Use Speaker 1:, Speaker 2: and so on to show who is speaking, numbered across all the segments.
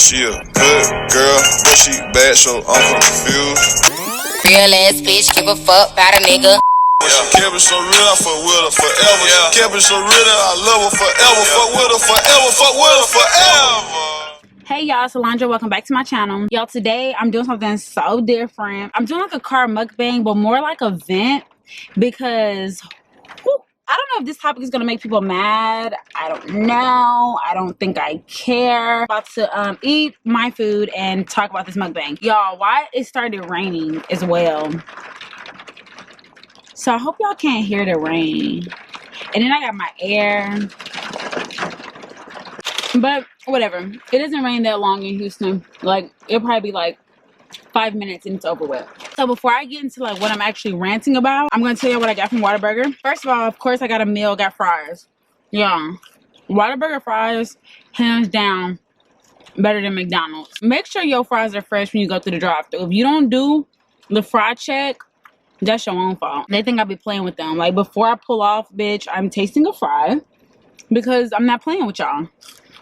Speaker 1: She a good girl, but she bad, so I'm confused.
Speaker 2: Real ass bitch, give a fuck about a nigga.
Speaker 1: Kept it so real, I fuck with her forever. Kept it so real, I love her forever. Fuck with her forever, fuck with her forever.
Speaker 3: Hey y'all, it's Alondra. Welcome back to my channel. Y'all, today I'm doing something so different. I'm doing like a car mukbang, but more like a vent, because I don't know if this topic is gonna make people mad. I don't know. I don't think I care. About to eat my food and talk about this mukbang. Y'all, why it started raining as well. So I hope y'all can't hear the rain. And then I got my air. But whatever. It doesn't rain that long in Houston. Like, it'll probably be like 5 minutes and it's over with. So before I get into like what I'm actually ranting about, I'm gonna tell you what I got from WhatABurger. First of all, of course, I got a meal, got fries. Yeah, WhatABurger fries, hands down, better than McDonald's. Make sure your fries are fresh when you go through the drive-thru. If you don't do the fry check, that's your own fault. They think I be playing with them. Like, before I pull off, bitch, I'm tasting a fry, because I'm not playing with y'all.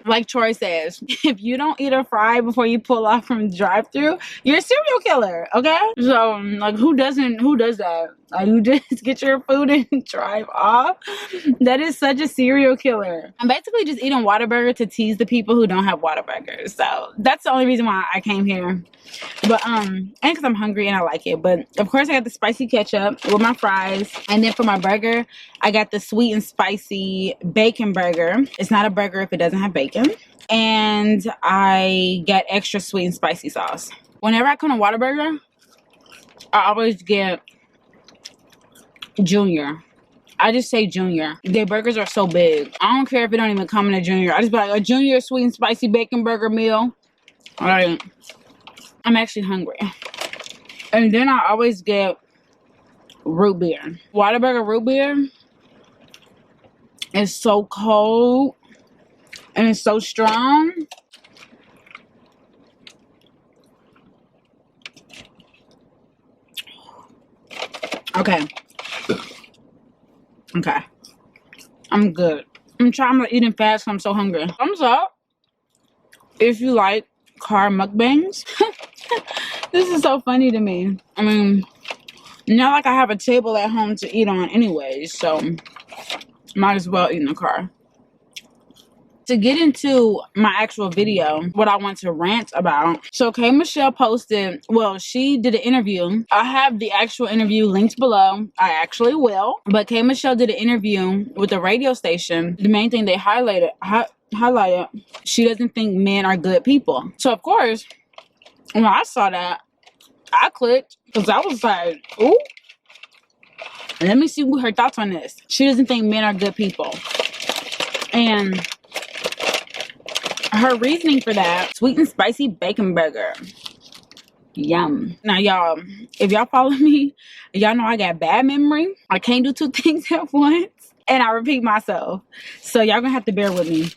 Speaker 3: Like Troy says, if you don't eat a fry before you pull off from the drive-thru, you're a serial killer, okay? So, like, who does that? Like, you just get your food and drive off? That is such a serial killer. I'm basically just eating WhatABurger to tease the people who don't have WhatABurgers. So, that's the only reason why I came here. But, and because I'm hungry and I like it. But, of course, I got the spicy ketchup with my fries. And then for my burger, I got the sweet and spicy bacon burger. It's not a burger if it doesn't have bacon. And I got extra sweet and spicy sauce. Whenever I come to WhatABurger, I always get Junior. I just say Junior. Their burgers are so big. I don't care if it don't even come in a Junior. I just be like, a Junior sweet and spicy bacon burger meal. All right. I'm actually hungry. And then I always get root beer. WhatABurger root beer is so cold and it's so strong. Okay. Okay. I'm good. I'm eating fast because I'm so hungry. Thumbs up if you like car mukbangs. This is so funny to me. I mean, not like I have a table at home to eat on anyways, so might as well eat in the car. To get into my actual video, what I want to rant about. So K Michelle posted, well, she did an interview. I have the actual interview linked below. I actually will. But K Michelle did an interview with the radio station. The main thing they highlighted, she doesn't think men are good people. So of course, when I saw that, I clicked because I was like, ooh, let me see what her thoughts on this. She doesn't think men are good people. And her reasoning for that, sweet and spicy bacon burger. Yum. Now, y'all, if y'all follow me, y'all know I got bad memory. I can't do two things at once. And I repeat myself. So y'all gonna have to bear with me.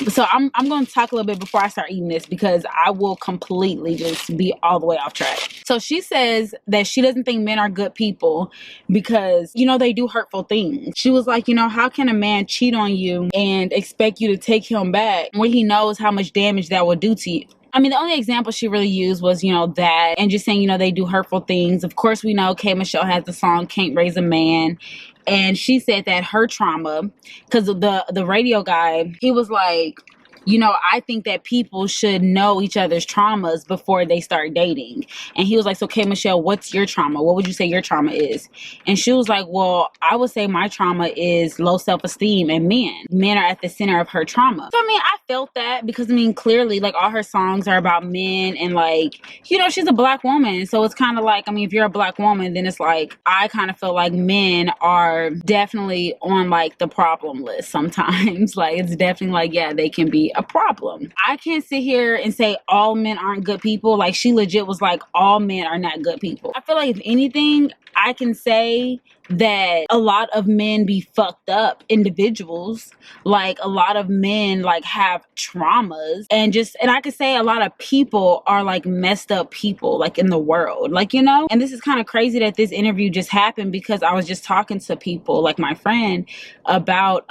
Speaker 3: So I'm gonna talk a little bit before I start eating this, because I will completely just be all the way off track. So she says that she doesn't think men are good people because, you know, they do hurtful things. She was like, you know, how can a man cheat on you and expect you to take him back when he knows how much damage that will do to you? I mean, the only example she really used was, you know, that, and just saying, you know, they do hurtful things. Of course, we know K Michelle has the song Can't Raise a Man. And she said that her trauma, because the radio guy, he was like, you know, I think that people should know each other's traumas before they start dating. And he was like, so K Michelle, what's your trauma? What would you say your trauma is? And she was like, well, I would say my trauma is low self-esteem and men. Men are at the center of her trauma. So, I mean, I felt that because, I mean, clearly, like, all her songs are about men and, like, you know, she's a black woman. So it's kind of like, I mean, if you're a black woman, then it's like, I kind of feel like men are definitely on, like, the problem list sometimes. Like, it's definitely like, yeah, they can be a problem. I can't sit here and say all men aren't good people. Like, she legit was like, all men are not good people. I feel like if anything, I can say that a lot of men be fucked up individuals. Like a lot of men like have traumas, and I could say a lot of people are like messed up people like in the world, like, you know. And this is kind of crazy that this interview just happened, because I was just talking to people like my friend about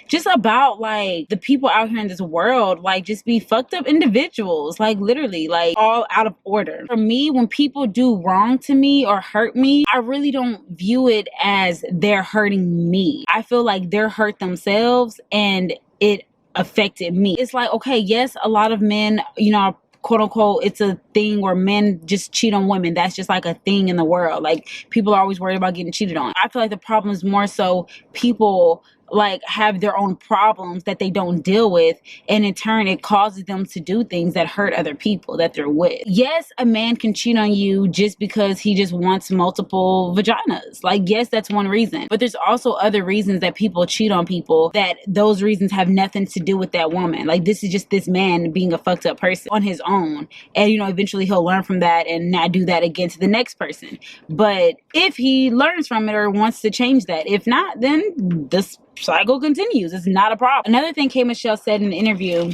Speaker 3: just about like the people out here in this world, like just be fucked up individuals, like literally like all out of order. For me, when people do wrong to me or hurt me, I really don't view it as they're hurting me. I feel like they're hurt themselves and it affected me. It's like, okay, yes, a lot of men, you know, quote unquote, it's a thing where men just cheat on women. That's just like a thing in the world. Like people are always worried about getting cheated on. I feel like the problem is more so people like have their own problems that they don't deal with, and in turn it causes them to do things that hurt other people that they're with. Yes, a man can cheat on you just because he just wants multiple vaginas. Like, yes, that's one reason, but there's also other reasons that people cheat on people, that those reasons have nothing to do with that woman. Like, this is just this man being a fucked up person on his own, and you know, eventually he'll learn from that and not do that again to the next person. But if he learns from it or wants to change that, if not, then this cycle continues. It's not a problem. Another thing K. Michelle said in the interview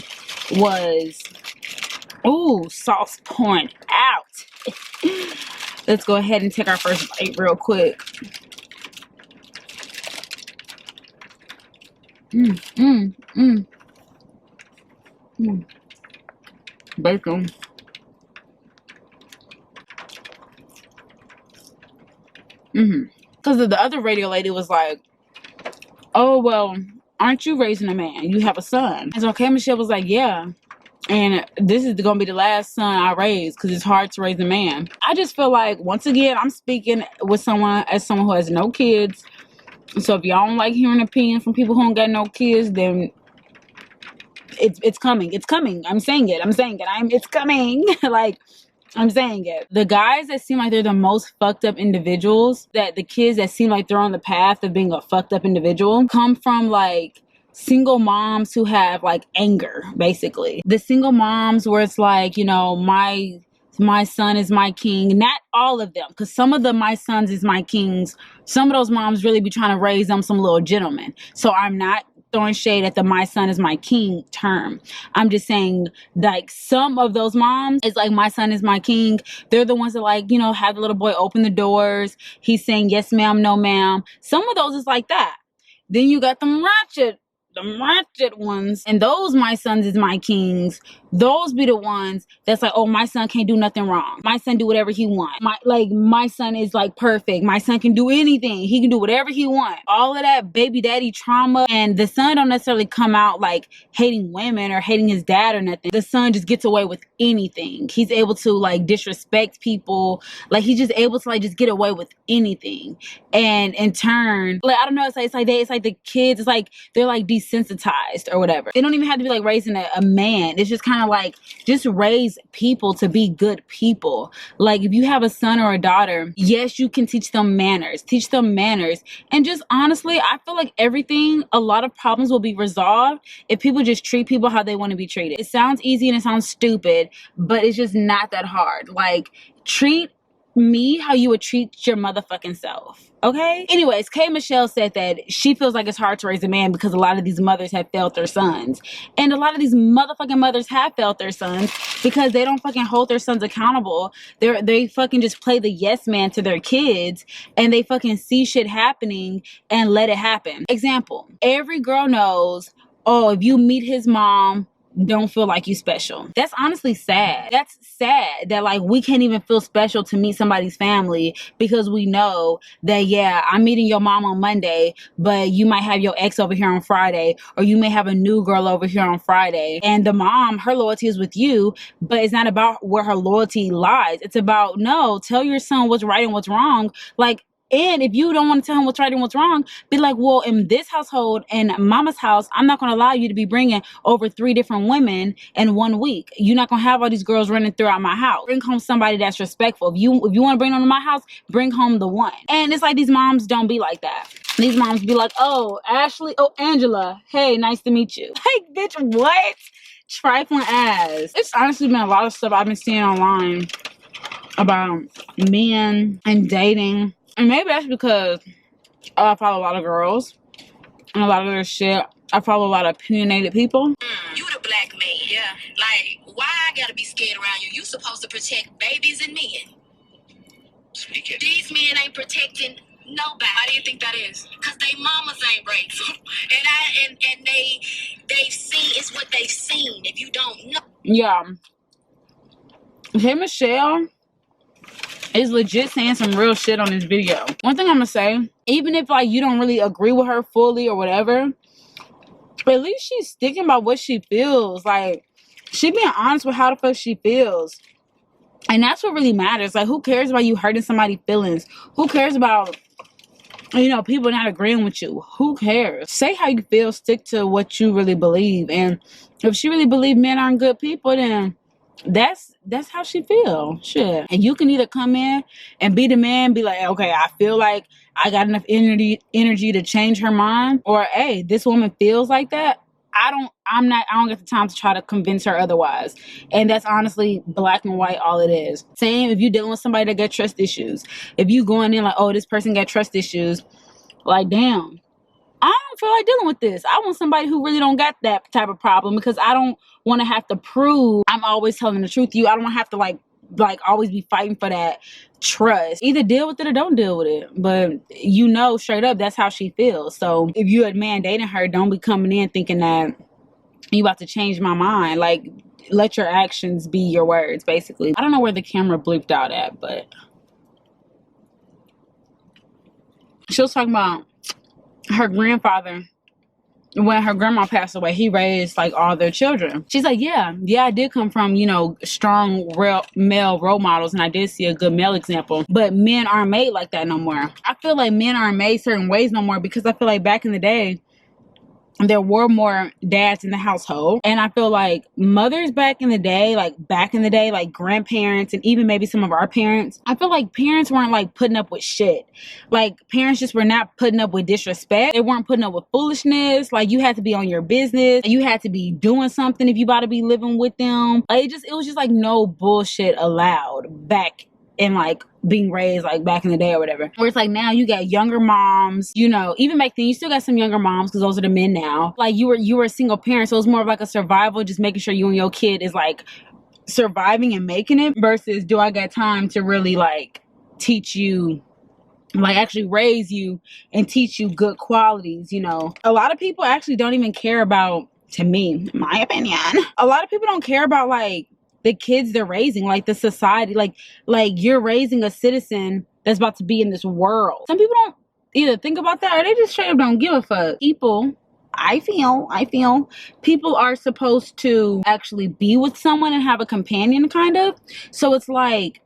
Speaker 3: was, ooh, sauce pouring out. Let's go ahead and take our first bite real quick. Bacon. Because the other radio lady was like, oh, well, aren't you raising a man? You have a son. And so K. Michelle was like, yeah. And this is going to be the last son I raise, because it's hard to raise a man. I just feel like, once again, I'm speaking with someone who has no kids. So if y'all don't like hearing opinions from people who don't got no kids, then it's coming. It's coming. I'm saying it. It's coming. Like, I'm saying it. The guys that seem like they're the most fucked up individuals, that the kids that seem like they're on the path of being a fucked up individual, come from like single moms who have like anger, basically. The single moms where it's like, you know, my son is my king. Not all of them, because some of the my sons is my kings, some of those moms really be trying to raise them some little gentlemen. So I'm not throwing shade at the my son is my king term. I'm just saying, like, some of those moms, it's like my son is my king. They're the ones that, like, you know, have the little boy open the doors. He's saying yes ma'am, no ma'am. Some of those is like that. Then you got them ratchet ones, and those my sons is my kings. Those be the ones that's like, oh, my son can't do nothing wrong. My son do whatever he want. My son is like perfect. My son can do anything. He can do whatever he want. All of that baby daddy trauma, and the son don't necessarily come out like hating women or hating his dad or nothing. The son just gets away with anything. He's able to like disrespect people. Like, he's just able to like just get away with anything. And in turn, like, I don't know, it's like the kids, it's like they're like desensitized or whatever. They don't even have to be like raising a man. It's just kind of like, just raise people to be good people. Like, if you have a son or a daughter, yes, you can teach them manners. And just honestly, I feel like a lot of problems will be resolved if people just treat people how they want to be treated. It sounds easy and it sounds stupid, but it's just not that hard. Like, treat me how you would treat your motherfucking self. Okay? Anyways, K. Michelle said that she feels like it's hard to raise a man because a lot of these mothers have failed their sons. And a lot of these motherfucking mothers have failed their sons because they don't fucking hold their sons accountable. They fucking just play the yes man to their kids, and they fucking see shit happening and let it happen. Example, every girl knows, oh, if you meet his mom, don't feel like you special. That's honestly sad. That's sad that like we can't even feel special to meet somebody's family because we know that, yeah, I'm meeting your mom on Monday, but you might have your ex over here on Friday, or you may have a new girl over here on Friday. And the mom, her loyalty is with you, but it's not about where her loyalty lies. It's about, no, tell your son what's right and what's wrong. Like, and if you don't want to tell him what's right and what's wrong, be like, well, in this household and mama's house, I'm not going to allow you to be bringing over 3 different women in 1 week. You're not going to have all these girls running throughout my house. Bring home somebody that's respectful. If you want to bring them to my house, bring home the one. And it's like these moms don't be like that. These moms be like, oh, Ashley, oh, Angela, hey, nice to meet you. Like, bitch, what? Trifling ass. It's honestly been a lot of stuff I've been seeing online about men and dating. And maybe that's because I follow a lot of girls and a lot of their shit. I follow a lot of opinionated people.
Speaker 2: You the black man. Yeah. Like, why I gotta be scared around you? You supposed to protect babies and men. Speaking. These men ain't protecting nobody. Why do you think that is? Because they mamas ain't raised them. And they've seen, it's what they've seen. If you don't know.
Speaker 3: Yeah. Hey, Michelle is legit saying some real shit on this video. One thing I'm gonna say, even if like you don't really agree with her fully or whatever, at least she's sticking by what she feels. Like, she being honest with how the fuck she feels. And that's what really matters. Like, who cares about you hurting somebody's feelings? Who cares about, you know, people not agreeing with you? Who cares? Say how you feel, stick to what you really believe. And if she really believes men aren't good people, then that's how she feels. Shit. And you can either come in and be the man, be like, okay, I feel like I got enough energy to change her mind, or hey, this woman feels like that. I don't get the time to try to convince her otherwise. And that's honestly black and white all it is. Same if you're dealing with somebody that got trust issues. If you going in like, oh, this person got trust issues, like, damn, I don't feel like dealing with this. I want somebody who really don't got that type of problem, because I don't want to have to prove I'm always telling the truth to you. I don't want to have to like always be fighting for that trust. Either deal with it or don't deal with it. But you know, straight up, that's how she feels. So if you a man dating her, don't be coming in thinking that you about to change my mind. Like, let your actions be your words, basically. I don't know where the camera bleeped out at, but she was talking about her grandfather. When her grandma passed away, he raised like all their children. She's like, yeah, I did come from, you know, strong male role models, and I did see a good male example. But men aren't made like that no more. I feel like men aren't made certain ways no more, because I feel like back in the day, there were more dads in the household. And I feel like mothers back in the day, like grandparents and even maybe some of our parents, I feel like parents weren't like putting up with shit. Like, parents just were not putting up with disrespect. They weren't putting up with foolishness. Like, you had to be on your business. You had to be doing something if you about to be living with them. Like, it was just like no bullshit allowed back in like being raised like back in the day or whatever. Where it's like now you got younger moms, you know, even back then you still got some younger moms, because those are the men now. Like, you were a single parent, so it's more of like a survival, just making sure you and your kid is like surviving and making it, versus do I got time to really like teach you, like actually raise you and teach you good qualities. You know, a lot of people actually don't even care about, to me, my opinion, a lot of people don't care about like the kids they're raising, like the society, like you're raising a citizen that's about to be in this world. Some people don't either think about that, or they just straight up don't give a fuck. People, I feel people are supposed to actually be with someone and have a companion, kind of. So it's like,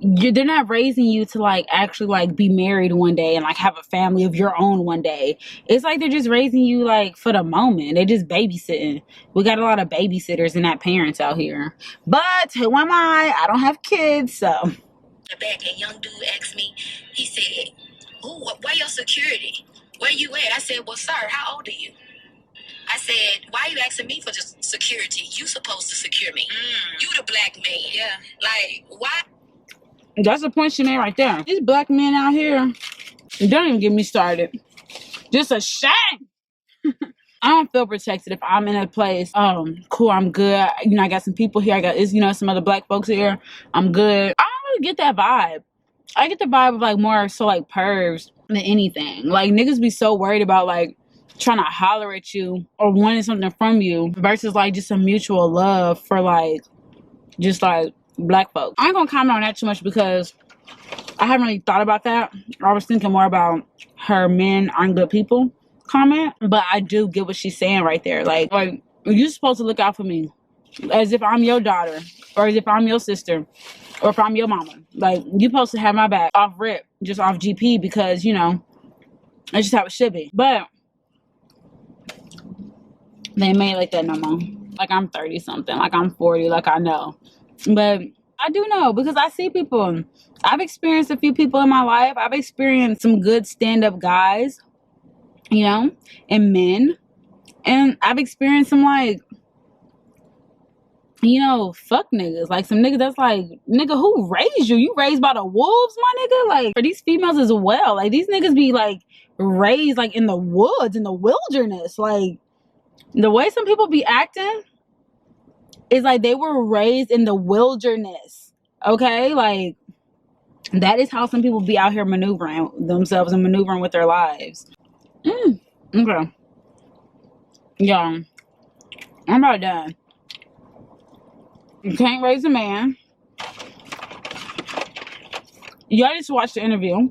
Speaker 3: they're not raising you to like actually like be married one day and like have a family of your own one day. It's like they're just raising you like for the moment. They're just babysitting. We got a lot of babysitters and not parents out here. But who am I? I don't have kids, so.
Speaker 2: Back, a young dude asked me, he said, "Ooh, where your security? Where you at?" I said, "Well, sir, how old are you?" I said, "Why are you asking me for just security? You supposed to secure me. You the black man." Yeah. Like, why?
Speaker 3: That's the point she made right there. These black men out here, don't even get me started. Just a shame. I don't feel protected if I'm in a place, cool, I'm good. You know, I got some people here. I got, you know, some other black folks here. I'm good. I don't really get that vibe. I get the vibe of like more so like pervs than anything. Like, niggas be so worried about like trying to holler at you or wanting something from you versus like just a mutual love for like just like black folks. I ain't gonna comment on that too much because I haven't really thought about that. I was thinking more about her men aren't good people comment, but I do get what she's saying right there. Like you're supposed to look out for me as if I'm your daughter, or as if I'm your sister, or if I'm your mama. Like, you supposed to have my back off rip, just off GP, because, you know, that's just how it should be. But they ain't made like that no more. Like, I'm 30 something, like I'm 40, like I know. But I do know, because I see people. I've experienced a few people in my life. I've experienced some good stand-up guys, you know, and men. And I've experienced some like you know, fuck niggas. Like some niggas that's like, nigga, who raised you? You raised by the wolves, my nigga? Like, for these females as well. Like, these niggas be like raised like in the woods, in the wilderness. Like, the way some people be acting is like they were raised in the wilderness. Okay? Like, that is how some people be out here maneuvering themselves and maneuvering with their lives. Okay. Y'all, I'm about done. You can't raise a man. Y'all just watch the interview.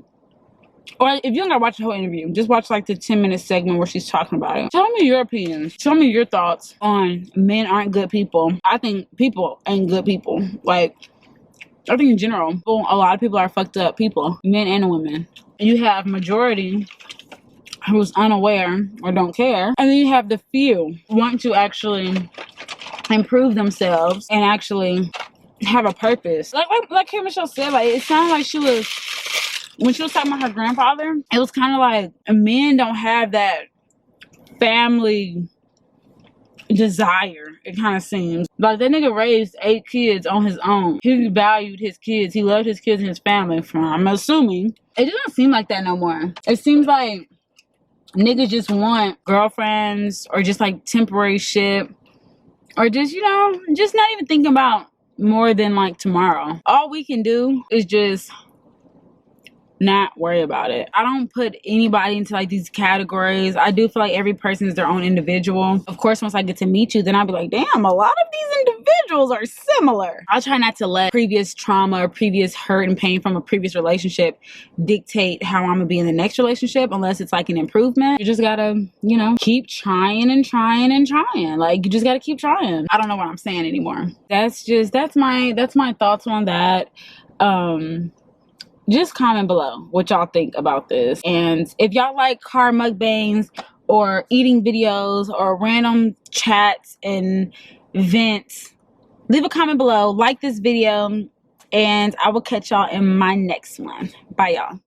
Speaker 3: Or if you don't gotta watch the whole interview, just watch like the 10-minute segment where she's talking about it. Tell me your opinions. Tell me your thoughts on men aren't good people. I think people ain't good people. Like, I think in general, a lot of people are fucked up people, men and women. You have majority who's unaware or don't care, and then you have the few want to actually improve themselves and actually have a purpose. Like K. Michelle said, like it sounded like she was, when she was talking about her grandfather, it was kind of like men don't have that family desire. It kind of seems like that nigga raised 8 kids on his own. He valued his kids. He loved his kids and his family. I'm assuming it doesn't seem like that no more. It seems like niggas just want girlfriends or just like temporary shit, or just, you know, just not even thinking about more than like tomorrow. All we can do is just not worry about it. I don't put anybody into like these categories. I do feel like every person is their own individual. Of course, once I get to meet you, then I'll be like, damn, a lot of these individuals are similar. I'll try not to let previous trauma or previous hurt and pain from a previous relationship dictate how I'm gonna be in the next relationship, unless it's like an improvement. You just gotta, you know, keep trying and trying and trying. Like, you just gotta keep trying. I don't know what I'm saying anymore. That's my thoughts on that. Just comment below what y'all think about this. And if y'all like car mukbangs or eating videos or random chats and vents, leave a comment below, like this video, and I will catch y'all in my next one. Bye, y'all.